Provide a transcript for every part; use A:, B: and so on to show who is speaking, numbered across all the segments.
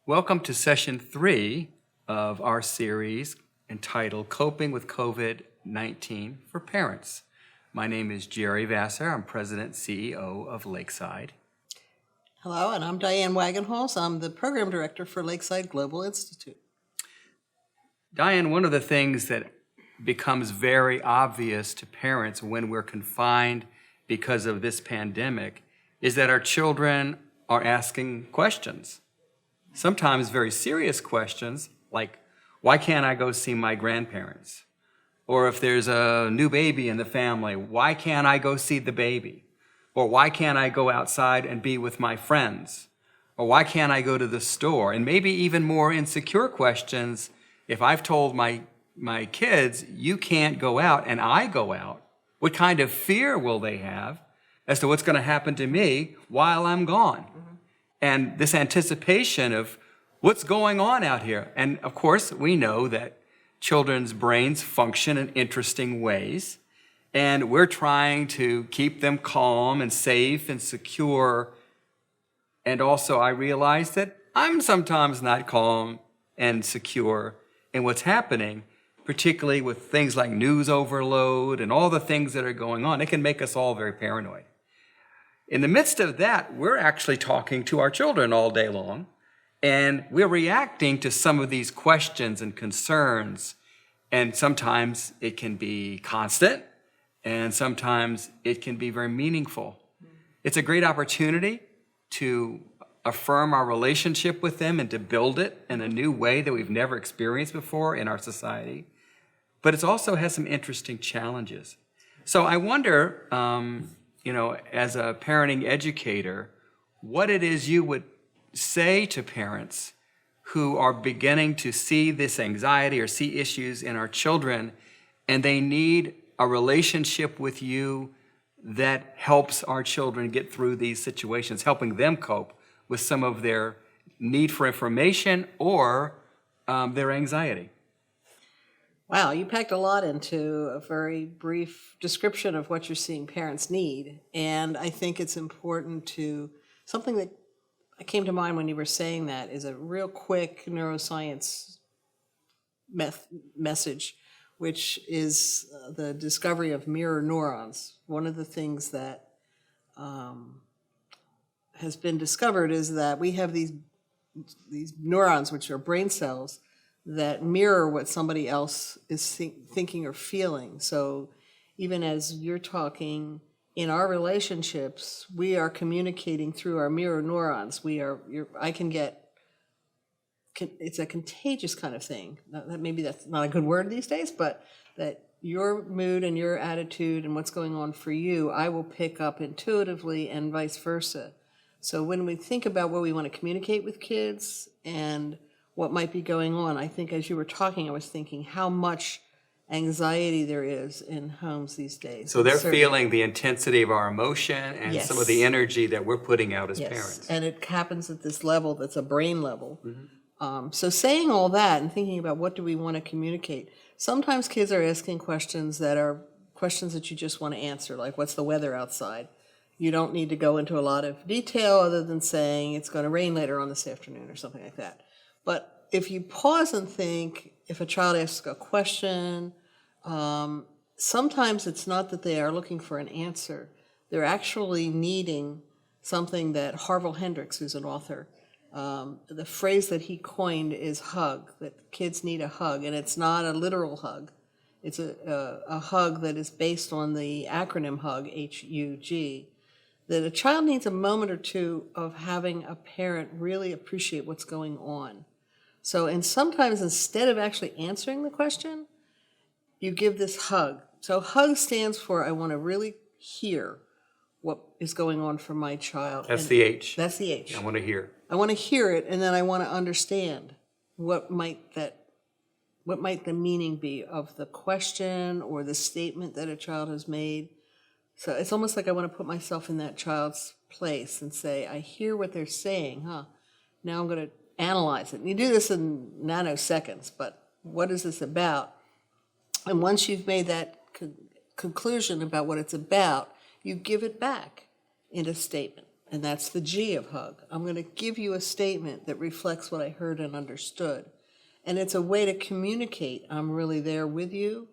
A: Welcome to session 3 of our series entitled Coping with COVID-19 for Parents. My name is Gerry Vassar. I'm President and CEO of Lakeside.
B: Hello, and I'm Diane Wagenhals. I'm the Program Director for Lakeside Global Institute.
A: Diane, one of the things that becomes very obvious to parents when we're confined because of this pandemic is that our children are asking questions. Sometimes very serious questions like, why can't I go see my grandparents? Or if there's a new baby in the family, why can't I go see the baby? Or why can't I go outside and be with my friends? Or why can't I go to the store? And maybe even more insecure questions, if I've told my kids, you can't go out and I go out, what kind of fear will they have as to what's going to happen to me while I'm gone? And this anticipation of what's going on out here. And of course, we know that children's brains function in interesting ways. And we're trying to keep them calm and safe and secure. And also, I realize that I'm sometimes not calm and secure in what's happening, particularly with things like news overload and all the things that are going on. It can make us all very paranoid. In the midst of that, we're actually talking to our children all day long, and we're reacting to some of these questions and concerns. And sometimes it can be constant, and sometimes it can be very meaningful. It's a great opportunity to affirm our relationship with them and to build it in a new way that we've never experienced before in our society. But it also has some interesting challenges. So I wonder, as a parenting educator, what it is you would say to parents who are beginning to see this anxiety or see issues in our children, and they need a relationship with you that helps our children get through these situations, helping them cope with some of their need for information or their anxiety.
B: Wow, you packed a lot into a very brief description of what you're seeing parents need. And I think it's important something that came to mind when you were saying that is a real quick neuroscience message, which is the discovery of mirror neurons. One of the things that has been discovered is that we have these neurons, which are brain cells, that mirror what somebody else is thinking or feeling. So even as you're talking, in our relationships, we are communicating through our mirror neurons. It's a contagious kind of thing. Maybe that's not a good word these days, but that your mood and your attitude and what's going on for you, I will pick up intuitively and vice versa. So when we think about what we want to communicate with kids and what might be going on, I think as you were talking, I was thinking how much anxiety there is in homes these days.
A: So they're feeling the intensity of our emotion and
B: Yes.
A: some of the energy that we're putting out as
B: Yes.
A: parents.
B: And it happens at this level that's a brain level.
A: Mm-hmm.
B: So saying all that and thinking about what do we want to communicate, sometimes kids are asking questions that are questions that you just want to answer, like what's the weather outside? You don't need to go into a lot of detail other than saying it's going to rain later on this afternoon or something like that. But if you pause and think, if a child asks a question, sometimes it's not that they are looking for an answer. They're actually needing something that Harville Hendrix, who's an author, the phrase that he coined is hug, that kids need a hug. And it's not a literal hug. It's a hug that is based on the acronym HUG, H-U-G, that a child needs a moment or two of having a parent really appreciate what's going on. So, and sometimes instead of actually answering the question, you give this hug. So HUG stands for I want to really hear what is going on for my child.
A: That's the H.
B: That's the H.
A: I want to hear.
B: I want to hear it, and then I want to understand what might the meaning be of the question or the statement that a child has made. So it's almost like I want to put myself in that child's place and say, I hear what they're saying, Now I'm going to analyze it. And you do this in nanoseconds, but what is this about? And once you've made that conclusion about what it's about, you give it back in a statement. And that's the G of hug. I'm going to give you a statement that reflects what I heard and understood. And it's a way to communicate. I'm really there with you,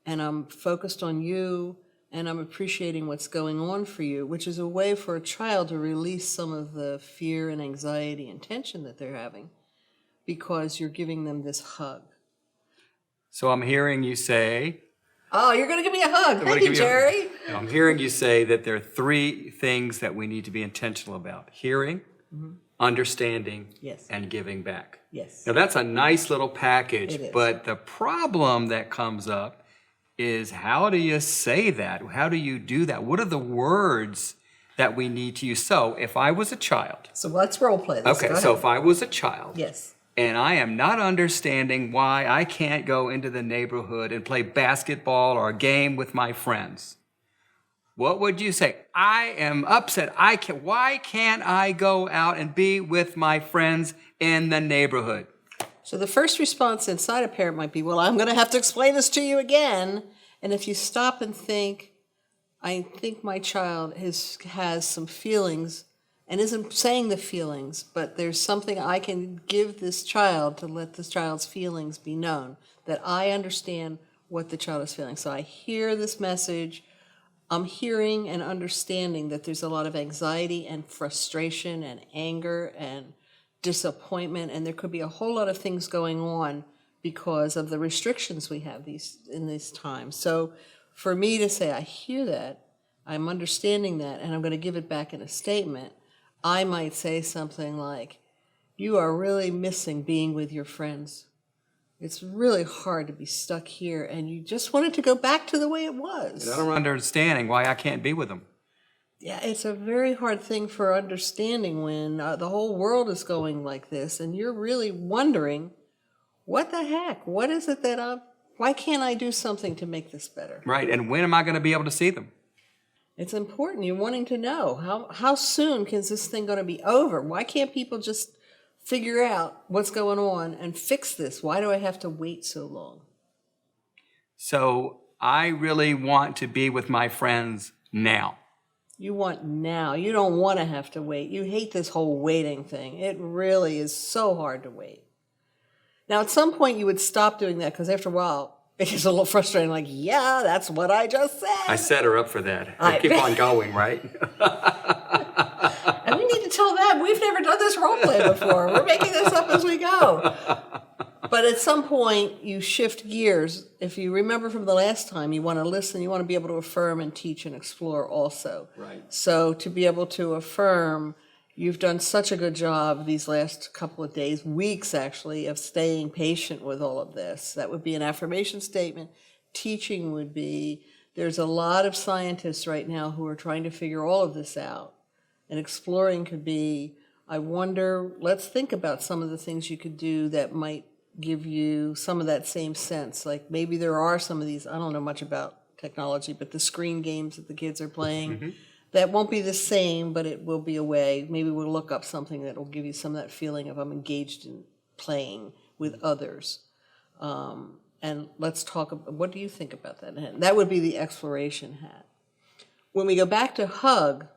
B: and I'm focused on you, and I'm appreciating what's going on for you, which is a way for a child to release some of the fear and anxiety and tension that they're having because you're giving them this hug.
A: So I'm hearing you say...
B: Oh, you're going to give me a hug. Thank you, Gerry.
A: I'm hearing you say that there are 3 things that we need to be intentional about. Hearing, understanding,
B: Yes.
A: and giving back.
B: Yes.
A: Now that's a nice little package,
B: It is.
A: but the problem that comes up is how do you say that? How do you do that? What are the words that we need to use? So if I was a child...
B: So let's role play this.
A: Okay,
B: Go
A: so
B: ahead.
A: if I was a child...
B: Yes.
A: And I am not understanding why I can't go into the neighborhood and play basketball or a game with my friends. What would you say? I am upset. Why can't I go out and be with my friends in the neighborhood?
B: So the first response inside a parent might be, well, I'm going to have to explain this to you again. And if you stop and think, I think my child has some feelings and isn't saying the feelings, but there's something I can give this child to let this child's feelings be known, that I understand what the child is feeling. So I hear this message. I'm hearing and understanding that there's a lot of anxiety and frustration and anger and disappointment, and there could be a whole lot of things going on because of the restrictions we have in these times. So for me to say, I hear that, I'm understanding that, and I'm going to give it back in a statement, I might say something like, you are really missing being with your friends. It's really hard to be stuck here, and you just wanted to go back to the way it was.
A: And I don't understanding why I can't be with them.
B: Yeah, it's a very hard thing for understanding when the whole world is going like this, and you're really wondering, what the heck? What is it that why can't I do something to make this better?
A: Right, and when am I going to be able to see them?
B: It's important. You're wanting to know, how soon is this thing going to be over? Why can't people just figure out what's going on and fix this? Why do I have to wait so long?
A: So I really want to be with my friends now.
B: You want now. You don't want to have to wait. You hate this whole waiting thing. It really is so hard to wait. Now, at some point, you would stop doing that because after a while, it gets a little frustrating. Like, yeah, that's what I just said.
A: I set her up for that. I keep on going, right?
B: And we need to tell them, we've never done this role play before. We're making this up as we go. But at some point, you shift gears. If you remember from the last time, you want to listen, you want to be able to affirm and teach and explore also.
A: Right.
B: So to be able to affirm, you've done such a good job these last couple of days, weeks actually, of staying patient with all of this. That would be an affirmation statement. Teaching would be, there's a lot of scientists right now who are trying to figure all of this out. And exploring could be, I wonder, let's think about some of the things you could do that might give you some of that same sense. Like maybe there are some of these, I don't know much about technology, but the screen games that the kids are playing, that won't be the same, but it will be a way. Maybe we'll look up something that will give you some of that feeling of I'm engaged in playing with others. And let's talk about, what do you think about that? And that would be the exploration hat. When we go back to hug,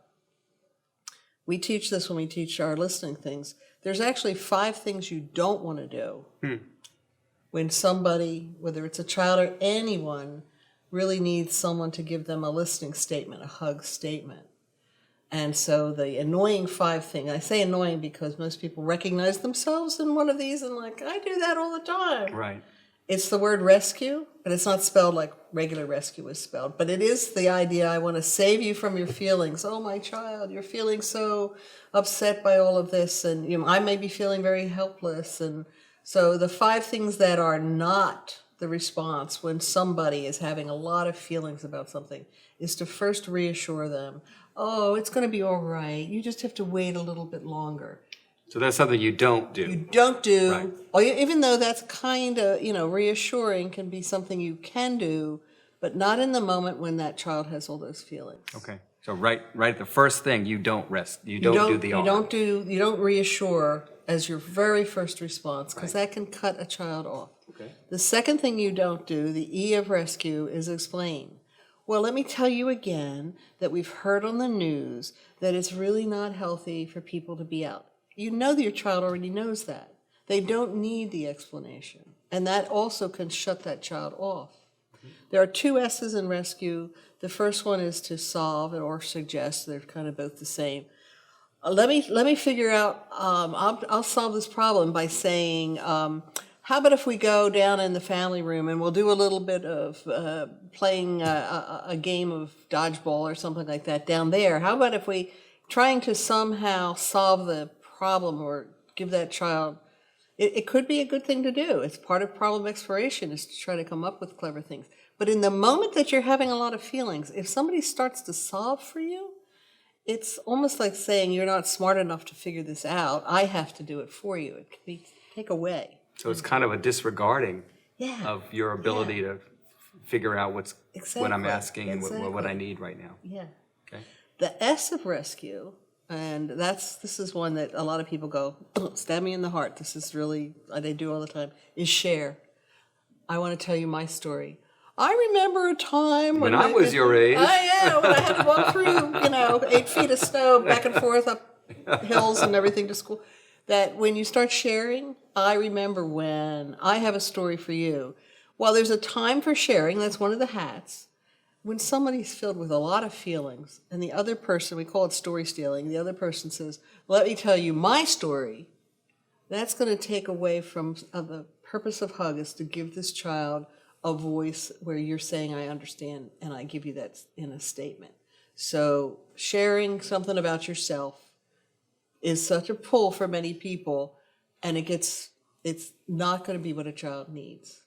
B: we teach this when we teach our listening things. There's actually 5 things you don't want to do when somebody, whether it's a child or anyone, really needs someone to give them a listening statement, a hug statement. And so the annoying 5 thing, I say annoying because most people recognize themselves in one of these and like, I do that all the time.
A: Right.
B: It's the word rescue, but it's not spelled like regular rescue is spelled. But it is the idea, I want to save you from your feelings. Oh, my child, you're feeling so upset by all of this. And I may be feeling very helpless. And so the 5 things that are not the response when somebody is having a lot of feelings about something is to first reassure them, oh, it's going to be all right. You just have to wait a little bit longer.
A: So that's something you don't do.
B: You don't do,
A: Right.
B: or even though that's kind of, reassuring can be something you can do, but not in the moment when that child has all those feelings.
A: Okay. So right at the first thing, you don't rest. You don't do the arm.
B: You don't reassure as your very first response, because that can cut a child off.
A: Okay.
B: The second thing you don't do, the E of rescue, is explain. Well, let me tell you again that we've heard on the news that it's really not healthy for people to be out. You know that your child already knows that. They don't need the explanation. And that also can shut that child off. There are 2 S's in rescue. The first one is to solve or suggest. They're kind of both the same. Let me figure out, I'll solve this problem by saying, how about if we go down in the family room and we'll do a little bit of playing a game of dodgeball or something like that down there? How about if we trying to somehow solve the problem or give that child, it could be a good thing to do. It's part of problem exploration is to try to come up with clever things. But in the moment that you're having a lot of feelings, if somebody starts to solve for you, it's almost like saying you're not smart enough to figure this out. I have to do it for you. It can be take away.
A: So it's kind of a disregarding
B: Yeah.
A: of your ability to figure out what I'm
B: Exactly.
A: asking and what I need right now.
B: Yeah.
A: Okay.
B: The S of rescue, and this is one that a lot of people go, stab me in the heart. This is really, they do all the time, is share. I want to tell you my story. I remember a time
A: When I was your age.
B: When I had to walk through, 8 feet of snow back and forth up hills and everything to school. That when you start sharing, I remember when I have a story for you. While there's a time for sharing, that's one of the hats. When somebody's filled with a lot of feelings and the other person, we call it story stealing, the other person says, let me tell you my story, that's going to take away from the purpose of hug is to give this child a voice where you're saying, I understand, and I give you that in a statement. So sharing something about yourself is such a pull for many people, and it's not going to be what a child needs.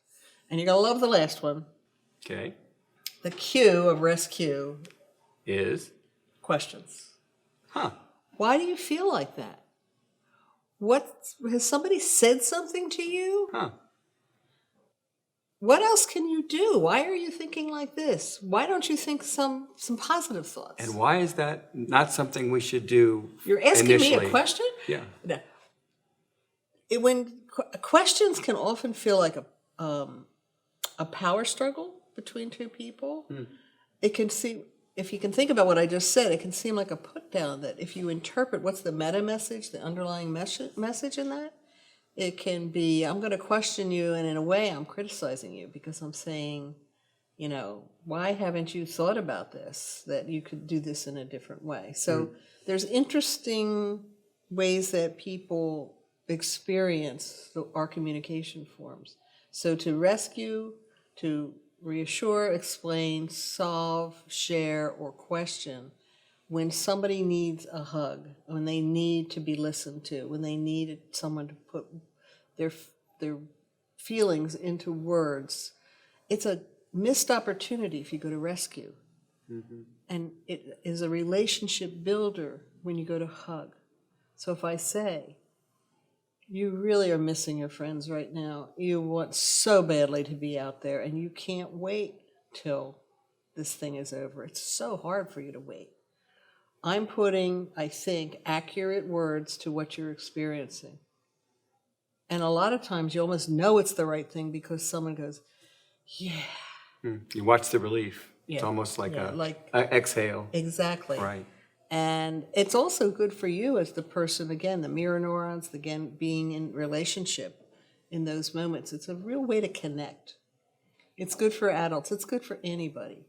B: And you're going to love the last one.
A: Okay.
B: The Q of rescue.
A: Is?
B: Questions.
A: Huh.
B: Why do you feel like that? Has somebody said something to you?
A: Huh.
B: What else can you do? Why are you thinking like this? Why don't you think some positive thoughts?
A: And why is that not something we should do
B: You're asking
A: initially?
B: me a question?
A: Yeah.
B: No. Questions can often feel like a power struggle between 2 people. It can seem, if you can think about what I just said, it can seem like a put down that if you interpret what's the meta message, the underlying message in that, it can be, I'm going to question you, and in a way I'm criticizing you because I'm saying, why haven't you thought about this, that you could do this in a different way? So there's interesting ways that people experience our communication forms. So to rescue, to reassure, explain, solve, share, or question, when somebody needs a hug, when they need to be listened to, when they need someone to put their feelings into words, it's a missed opportunity if you go to rescue. And it is a relationship builder when you go to hug. So if I say, you really are missing your friends right now. You want so badly to be out there, and you can't wait till this thing is over. It's so hard for you to wait. I'm putting, I think, accurate words to what you're experiencing. And a lot of times you almost know it's the right thing because someone goes, yeah.
A: You watch the relief.
B: Yeah.
A: It's almost like
B: Yeah,
A: a exhale.
B: Exactly.
A: Right.
B: And it's also good for you as the person, again, the mirror neurons, again, being in relationship in those moments. It's a real way to connect. It's good for adults. It's good for anybody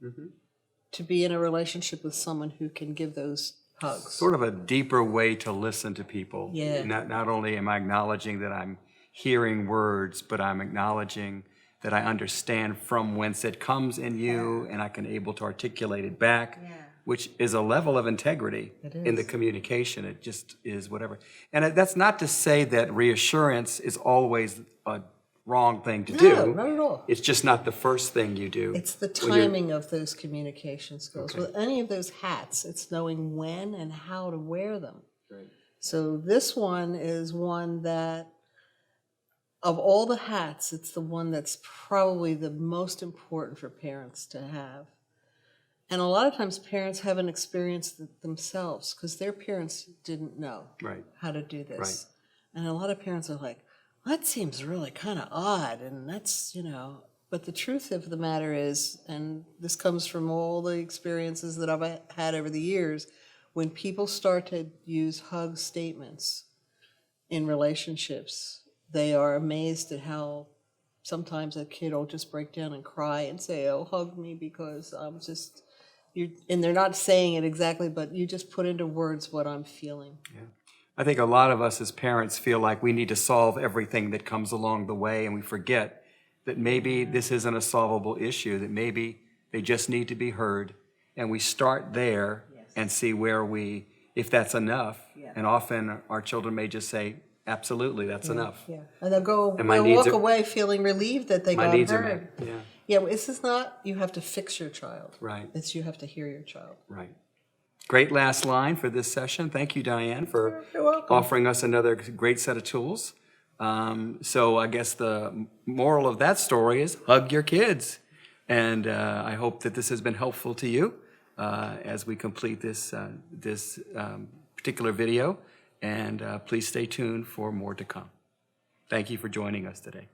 B: to be in a relationship with someone who can give those hugs.
A: Sort of a deeper way to listen to people.
B: Yeah.
A: Not only am I acknowledging that I'm hearing words, but I'm acknowledging that I understand from whence it comes in you, and I can able to articulate it back, which is a level of integrity in the communication. It just is whatever. And that's not to say that reassurance is always a wrong thing to do.
B: No, not at all.
A: It's just not the first thing you do.
B: It's the timing of those communication skills. With any of those hats, it's knowing when and how to wear them.
A: Right.
B: So this one is one that, of all the hats, it's the one that's probably the most important for parents to have. And a lot of times parents haven't experienced it themselves because their parents didn't know how to do this. Right. And a lot of parents are like, that seems really kind of odd, and that's, But the truth of the matter is, and this comes from all the experiences that I've had over the years, when people start to use hug statements in relationships, they are amazed at how sometimes a kid will just break down and cry and say, "Oh, hug me because I'm just," and they're not saying it exactly, but you just put into words what I'm feeling.
A: Yeah. I think a lot of us as parents feel like we need to solve everything that comes along the way, and we forget that maybe this isn't a solvable issue, that maybe they just need to be heard, and we start there and see if that's enough. And often our children may just say, absolutely, that's enough.
B: Yeah, and they'll
A: And my
B: they'll
A: needs
B: walk
A: are-
B: away feeling relieved that they
A: My
B: got
A: needs are
B: heard.
A: met. Yeah,
B: Yeah, well, this is not, you have to fix your child.
A: right,
B: It's you have to hear your child.
A: right. Great last line for this session. Thank you, Diane, for
B: You're welcome.
A: offering us another great set of tools. So I guess the moral of that story is hug your kids. And I hope that this has been helpful to you as we complete this particular video. And please stay tuned for more to come. Thank you for joining us today.